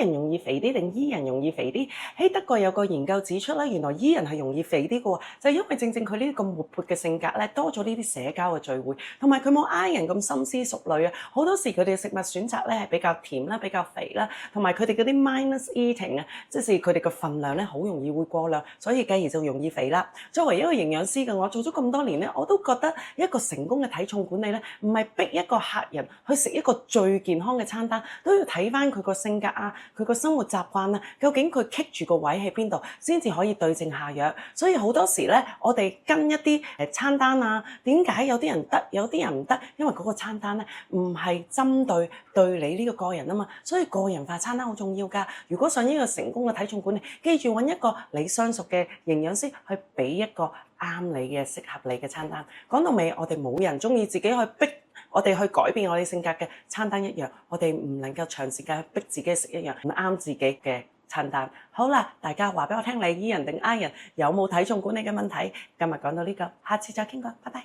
人容易肥啲定 E 人容易肥啲？喺德國有個研究指出咧，原來 E 人係容易肥啲嘅喎，就係因為正正佢呢啲咁活潑嘅性格咧，多咗呢啲社交嘅聚會，同埋佢冇 I 人咁深思熟慮啊。好多時佢哋嘅食物選擇咧係比較甜啦、比較肥啦，同埋佢哋嗰啲 minus eating 啊，即係佢哋嘅份量咧好容易會過量，所以繼而就容易肥啦。作為一個營養師嘅我，做咗咁多年咧，我都覺得一個成功嘅體重管理咧，唔係逼一個客人去食一個最健康嘅餐單，都要睇翻佢個性格啊，佢個生活習慣啊，究竟佢棘住個位喺邊度，先至可以對症下藥。所以好多時咧，我哋跟一啲餐單啊，點解有啲人得，有啲人唔得？因為嗰個餐單咧唔係針對你呢個個人啊嘛，所以個人化餐單好重要㗎。如果想呢個成功嘅體重管理，記住揾一個你相熟嘅營養師去俾一個啱你嘅適合你嘅餐單。講到尾，我哋冇人中意自己去逼我哋去改變我哋性格嘅餐單一樣，我哋唔能夠長時間去逼自己食一樣唔啱自己嘅餐單。好啦，大家話俾我聽，你 E 人定 I 人，有冇體重管理嘅問題？今日講到呢個，下次再傾過，拜拜。